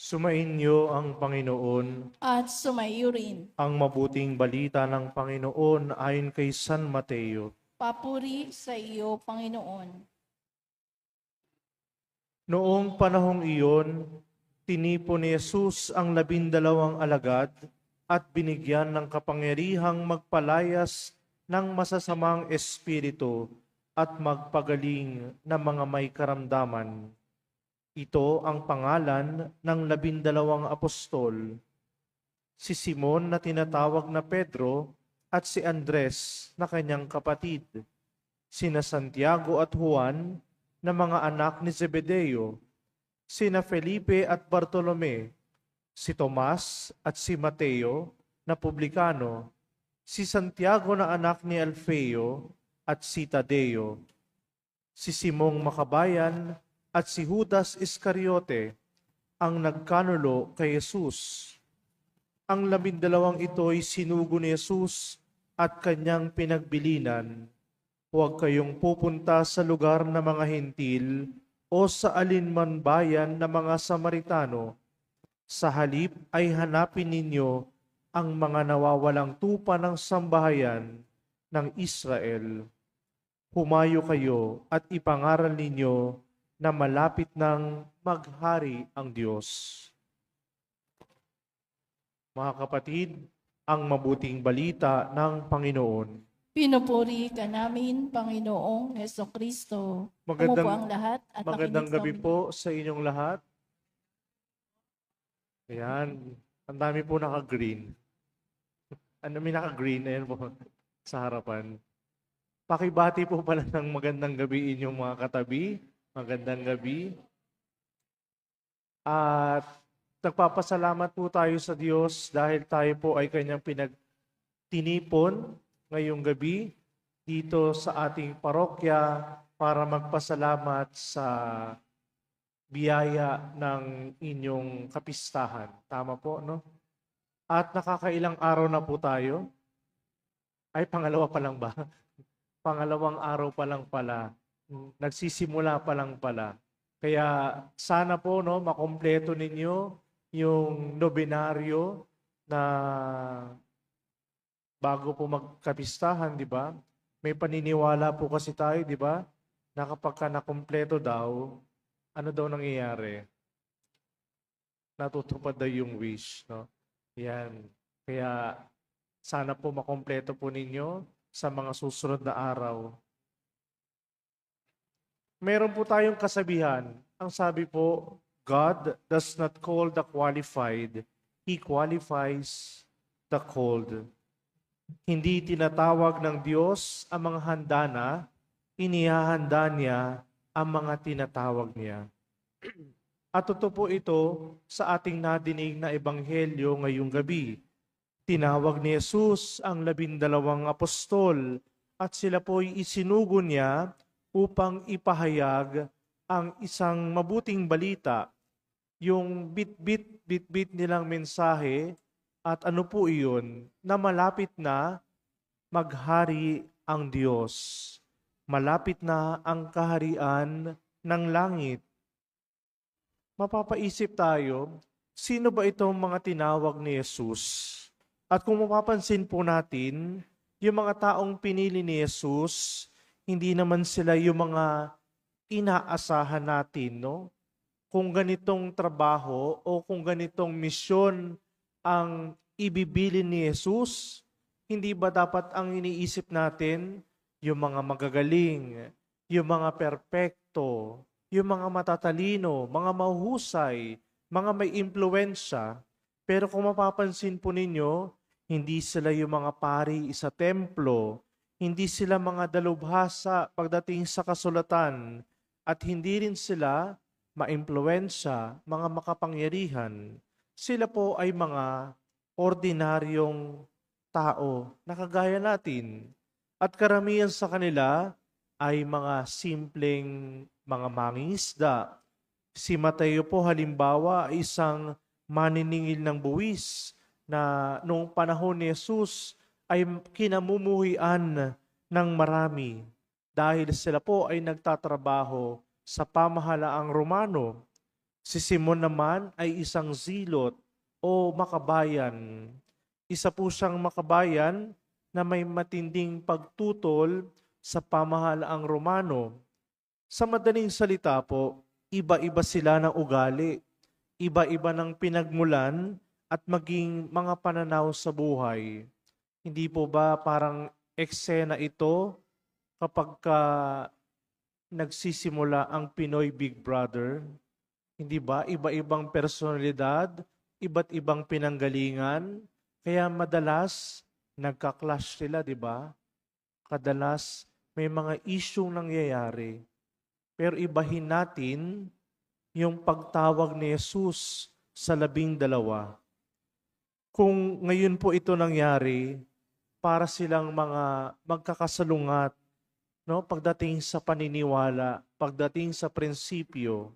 Sumainyo ang Panginoon. At sumaiyo rin. Ang mabuting balita ng Panginoon ayon kay San Mateo. Papuri sa iyo, Panginoon. Noong panahong iyon, tinipon ni Jesus ang 12 alagad at binigyan ng kapangyarihang magpalayas ng masasamang espiritu at magpagaling ng mga may karamdaman. Ito ang pangalan ng 12 apostol: si Simon na tinatawag na Pedro at si Andres na kanyang kapatid, sina Santiago at Juan na mga anak ni Zebedeo, sina Felipe at Bartolome, si Tomas at si Mateo na publikano, si Santiago na anak ni Alfeo at si Tadeo, si Simong Makabayan at si Judas Iscariote, ang nagkanulo kay Jesus. Ang 12 ito'y sinugo ni Jesus at kanyang pinagbilinan. Huwag kayong pupunta sa lugar ng mga Hentil o sa alinman bayan ng mga Samaritano. Sa halip ay hanapin ninyo ang mga nawawalang tupa ng sambahayan ng Israel. Humayo kayo at ipangaral ninyo na malapit nang maghari ang Diyos. Mga kapatid, ang mabuting balita ng Panginoon. Pinupuri ka namin, Panginoong Hesukristo. Umupo ang lahat at Magandang makinig sa gabi po sa inyong lahat. Ayan, ang dami po naka-green. May naka-green, ayan po sa harapan. Pakibati po pala ng magandang gabi inyong mga katabi. Magandang gabi. At nagpapasalamat po tayo sa Diyos dahil tayo po ay kanyang pinagtinipon ngayong gabi dito sa ating parokya para magpasalamat sa biyaya ng inyong kapistahan. Tama po, no? At nakakailang araw na po tayo. Ay, pangalawa pa lang ba? Pangalawang araw pa lang pala. Nagsisimula pa lang pala. Kaya sana po no, makompleto ninyo yung nobinaryo na bago po magkapistahan, di ba? May paniniwala po kasi tayo, di ba? Na kapag ka nakompleto daw, ano daw nangyayari? Natutupad daw yung wish, no? Yan. Kaya sana po makompleto po ninyo sa mga susunod na araw. Meron po tayong kasabihan. Ang sabi po, God does not call the qualified. He qualifies the called. Hindi tinatawag ng Diyos ang mga handa na, inihahanda niya ang mga tinatawag niya. At totoo po ito sa ating nadinig na ebanghelyo ngayong gabi. Tinawag ni Jesus ang 12 apostol at sila po'y isinugo niya upang ipahayag ang isang mabuting balita, yung bit-bit nilang mensahe, at ano po iyon, na malapit na maghari ang Diyos. Malapit na ang kaharian ng langit. Mapapaisip tayo, sino ba itong mga tinawag ni Jesus? At kung mapapansin po natin, yung mga taong pinili ni Jesus, hindi naman sila yung mga inaasahan natin, no? Kung ganitong trabaho o kung ganitong misyon ang ibibili ni Jesus, hindi ba dapat ang iniisip natin yung mga magagaling, yung mga perpekto, yung mga matatalino, mga mahuhusay, mga may impluensya? Pero kung mapapansin po ninyo, hindi sila yung mga pari sa templo, hindi sila mga dalubhasa pagdating sa kasulatan, at hindi rin sila maimpluwensya, mga makapangyarihan. Sila po ay mga ordinaryong tao na kagaya natin. At karamihan sa kanila ay mga simpleng mga mangingisda. Si Mateo po halimbawa ay isang maniningil ng buwis na noong panahon ni Jesus ay kinamumuhian ng marami dahil sila po ay nagtatrabaho sa pamahalaang Romano. Si Simon naman ay isang zilot o makabayan. Isa po siyang makabayan na may matinding pagtutol sa pamahalaang Romano. Sa madaling salita po, iba-iba sila ng ugali, iba-iba ng pinagmulan at maging mga pananaw sa buhay. Hindi po ba parang eksena ito kapag nagsisimula ang Pinoy Big Brother? Hindi ba? Iba-ibang personalidad, iba't ibang pinanggalingan, kaya madalas nagka-clash sila, di ba? Kadalas may mga isyung nangyayari. Pero ibahin natin yung pagtawag ni Jesus sa 12. Kung ngayon po ito nangyari, para silang mga magkakasalungat, no? Pagdating sa paniniwala, pagdating sa prinsipyo,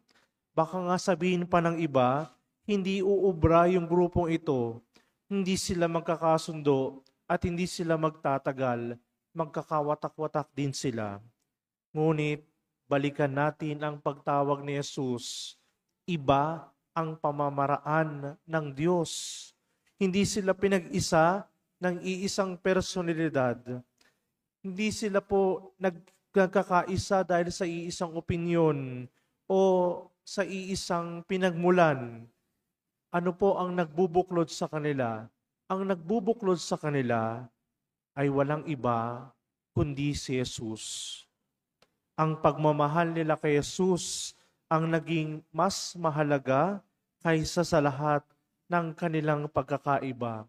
baka nga sabihin pa ng iba, hindi uubra yung grupong ito, hindi sila magkakasundo at hindi sila magtatagal, magkakawatak-watak din sila. Ngunit, balikan natin ang pagtawag ni Jesus, iba ang pamamaraan ng Diyos. Hindi sila pinag-isa ng iisang personalidad. Hindi sila po nagkakaisa dahil sa iisang opinyon o sa iisang pinagmulan. Ano po ang nagbubuklod sa kanila? Ang nagbubuklod sa kanila ay walang iba kundi si Jesus. Ang pagmamahal nila kay Jesus ang naging mas mahalaga kaysa sa lahat ng kanilang pagkakaiba.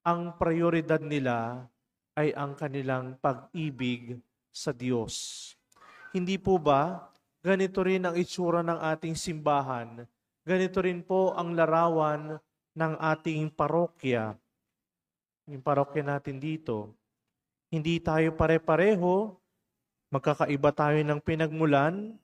Ang prioridad nila ay ang kanilang pag-ibig sa Diyos. Hindi po ba ganito rin ang itsura ng ating simbahan? Ganito rin po ang larawan ng ating parokya. Yung parokya natin dito. Hindi tayo pare-pareho, magkakaiba tayo ng pinagmulan,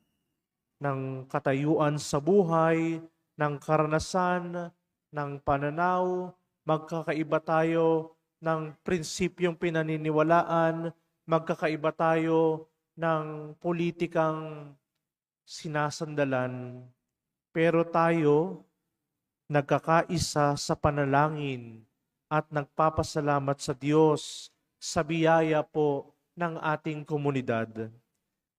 ng katayuan sa buhay, ng karanasan, ng pananaw, magkakaiba tayo ng prinsipyong pinaniniwalaan, magkakaiba tayo ng politikang sinasandalan. Pero tayo nagkakaisa sa panalangin at nagpapasalamat sa Diyos sa biyaya po ng ating komunidad.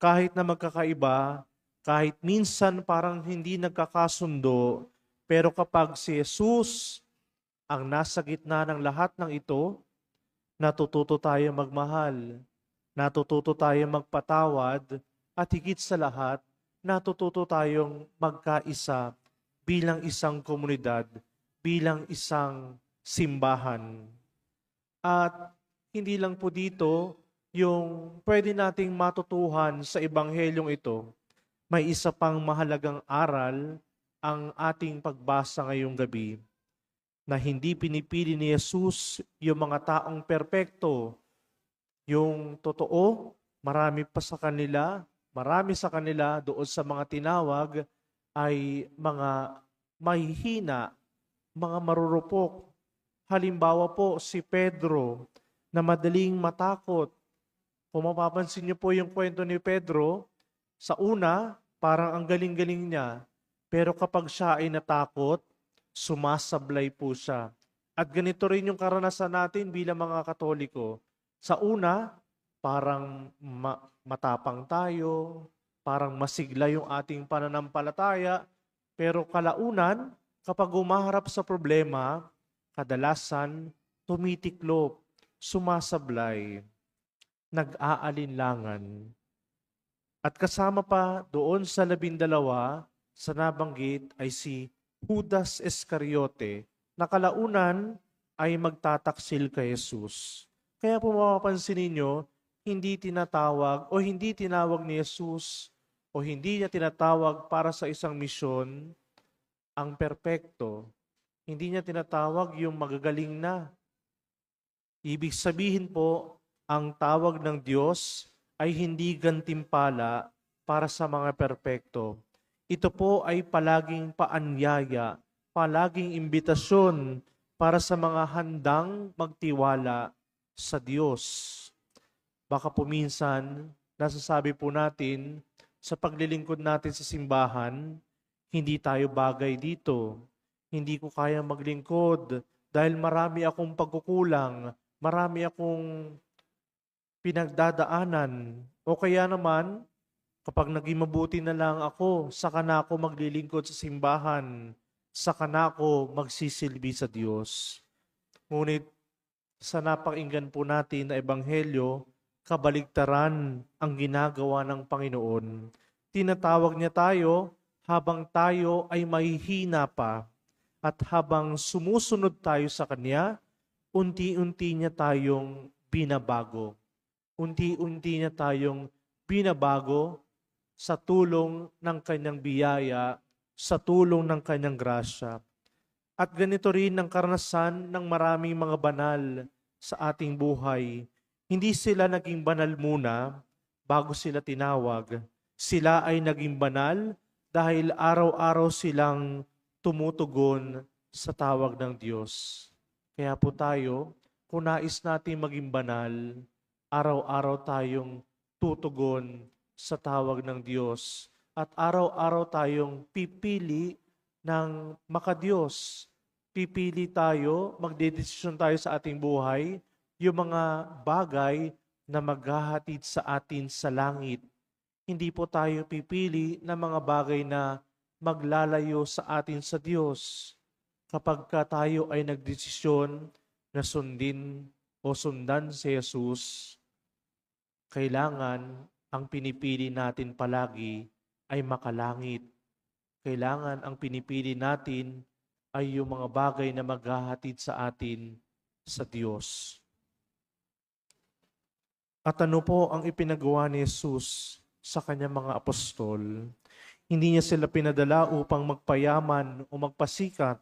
Kahit na magkakaiba, kahit minsan parang hindi nagkakasundo, pero kapag si Jesus ang nasa gitna ng lahat ng ito, natututo tayo magmahal, natututo tayo magpatawad, at higit sa lahat, natututo tayong magkaisa bilang isang komunidad, bilang isang simbahan. At hindi lang po dito yung pwede nating matutuhan sa ebanghelyong ito. May isa pang mahalagang aral ang ating pagbasa ngayong gabi, na hindi pinipili ni Jesus yung mga taong perpekto. Yung totoo, marami sa kanila doon sa mga tinawag ay mga mahihina, mga marurupok. Halimbawa po si Pedro na madaling matakot. Kung mapapansin niyo po yung kwento ni Pedro, sa una, parang ang galing-galing niya. Pero kapag siya ay natakot, sumasablay po siya. At ganito rin yung karanasan natin bilang mga Katoliko. Sa una, parang matapang tayo, parang masigla yung ating pananampalataya, pero kalaunan, kapag umaharap sa problema, kadalasan tumitiklop, sumasablay, nag-aalinlangan. At kasama pa doon sa 12, sa nabanggit ay si Judas Iscariote, na kalaunan ay magtataksil kay Jesus. Kaya po mapapansin ninyo, hindi tinatawag o hindi tinawag ni Jesus o hindi niya tinatawag para sa isang misyon ang perpekto. Hindi niya tinatawag yung magagaling na. Ibig sabihin po, ang tawag ng Diyos ay hindi gantimpala para sa mga perpekto. Ito po ay palaging paanyaya, palaging imbitasyon para sa mga handang magtiwala sa Diyos. Baka po minsan, nasasabi po natin sa paglilingkod natin sa simbahan, Hindi tayo bagay dito. Hindi ko kaya maglingkod dahil marami akong pagkukulang, marami akong pinagdadaanan. O kaya naman, kapag naging mabuti na lang ako, saka na ako maglilingkod sa simbahan, saka na ako magsisilbi sa Diyos. Ngunit sa napakinggan po natin na ebanghelyo, kabaligtaran ang ginagawa ng Panginoon. Tinatawag niya tayo habang tayo ay mahihina pa at habang sumusunod tayo sa Kanya, unti-unti niya tayong binabago. Unti-unti niya tayong binabago sa tulong ng Kanyang biyaya, sa tulong ng Kanyang grasya. At ganito rin ang karanasan ng maraming mga banal sa ating buhay. Hindi sila naging banal muna bago sila tinawag. Sila ay naging banal dahil araw-araw silang tumutugon sa tawag ng Diyos. Kaya po tayo, kung nais natin maging banal, araw-araw tayong tutugon sa tawag ng Diyos at araw-araw tayong pipili ng makadiyos. Pipili tayo, magdedesisyon tayo sa ating buhay, yung mga bagay na maghahatid sa atin sa langit. Hindi po tayo pipili ng mga bagay na maglalayo sa atin sa Diyos. Kapag tayo ay nagdesisyon na sundin o sundan si Jesus, kailangan ang pinipili natin palagi ay makalangit. Kailangan ang pinipili natin ay yung mga bagay na maghahatid sa atin sa Diyos. At ano po ang ipinagawa ni Jesus sa kanyang mga apostol? Hindi niya sila pinadala upang magpayaman o magpasikat.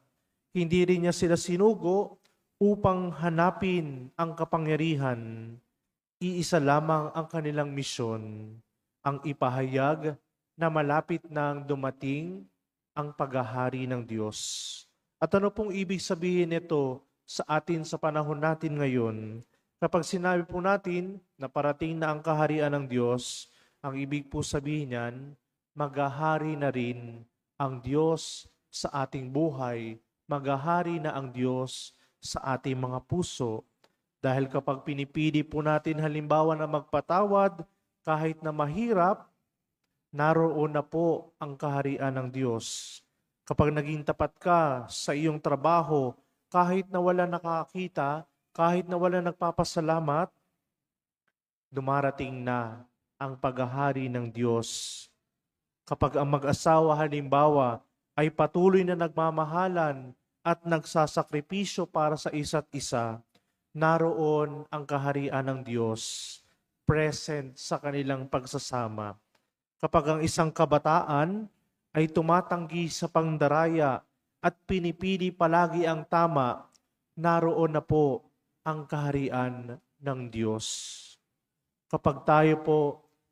Hindi rin niya sila sinugo upang hanapin ang kapangyarihan. Iisa lamang ang kanilang misyon, ang ipahayag na malapit nang dumating ang paghahari ng Diyos. At ano pong ibig sabihin nito sa atin sa panahon natin ngayon? Kapag sinabi po natin na parating na ang kaharian ng Diyos, ang ibig po sabihin niyan, maghahari na rin ang Diyos sa ating buhay, maghahari na ang Diyos sa ating mga puso. Dahil kapag pinipili po natin halimbawa na magpatawad, kahit na mahirap, naroon na po ang kaharian ng Diyos. Kapag naging tapat ka sa iyong trabaho, kahit na wala nakakita, kahit na wala nagpapasalamat, dumarating na ang paghahari ng Diyos. Kapag ang mag-asawa halimbawa ay patuloy na nagmamahalan at nagsasakripisyo para sa isa't isa, naroon ang kaharian ng Diyos, present sa kanilang pagsasama. Kapag ang isang kabataan ay tumatanggi sa pangdaraya at pinipili palagi ang tama, naroon na po ang kaharian ng Diyos. Kapag tayo po,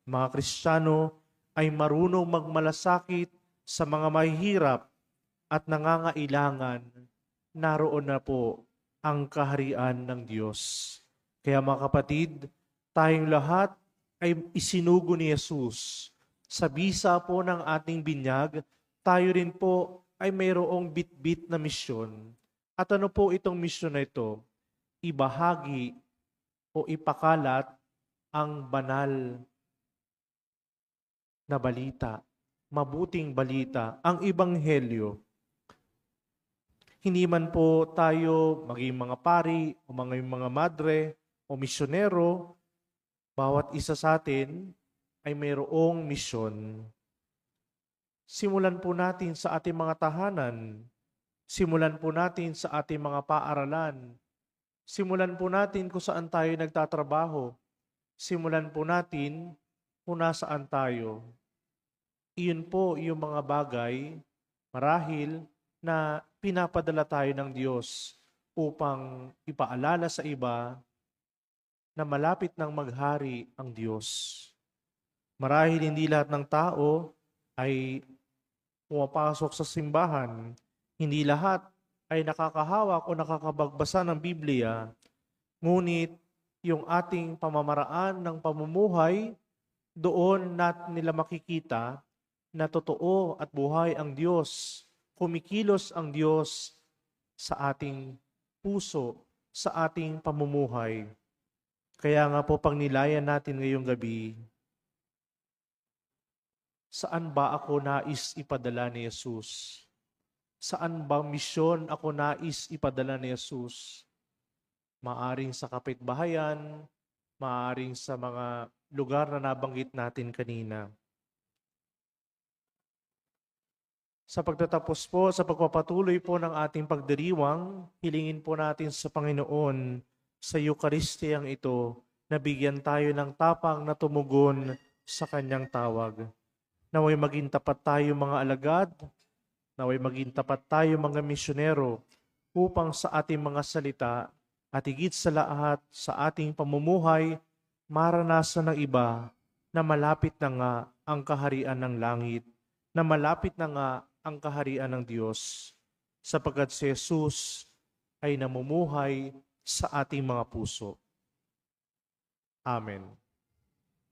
mga Kristiyano, ay marunong magmalasakit sa mga mahihirap at nangangailangan, naroon na po ang kaharian ng Diyos. Kaya mga kapatid, tayong lahat ay isinugo ni Jesus. Sa bisa po ng ating binyag, tayo rin po ay mayroong bit-bit na misyon. At ano po itong misyon na ito? Ibahagi o ipakalat ang banal na balita, mabuting balita, ang ebanghelyo. Hindi man po tayo maging mga pari o mga madre o misyonero, bawat isa sa atin ay mayroong misyon. Simulan po natin sa ating mga tahanan. Simulan po natin sa ating mga paaralan. Simulan po natin kung saan tayo nagtatrabaho. Simulan po natin kung nasaan tayo. Iyon po yung mga bagay, marahil, na pinapadala tayo ng Diyos upang ipaalala sa iba na malapit nang maghari ang Diyos. Marahil hindi lahat ng tao ay pumapasok sa simbahan. Hindi lahat ay nakakahawak o nakakabagbasa ng Biblia. Ngunit yung ating pamamaraan ng pamumuhay, doon natin nila makikita na totoo at buhay ang Diyos, kumikilos ang Diyos sa ating puso, sa ating pamumuhay. Kaya nga po pag nilayan natin ngayong gabi, saan ba ako nais ipadala ni Jesus? Saan ba misyon ako nais ipadala ni Jesus? Maaring sa kapitbahayan, maaring sa mga lugar na nabanggit natin kanina. Sa pagtatapos po, sa pagpapatuloy po ng ating pagdiriwang, hilingin po natin sa Panginoon sa Eukaristiyang ito na bigyan tayo ng tapang na tumugon sa kanyang tawag. Naway maging tapat tayo mga alagad, naway maging tapat tayo mga misyonero upang sa ating mga salita at higit sa lahat sa ating pamumuhay, maranasan ng iba na malapit na nga ang kaharian ng langit, na malapit na nga ang kaharian ng Diyos, sapagkat si Jesus ay namumuhay sa ating mga puso. Amen.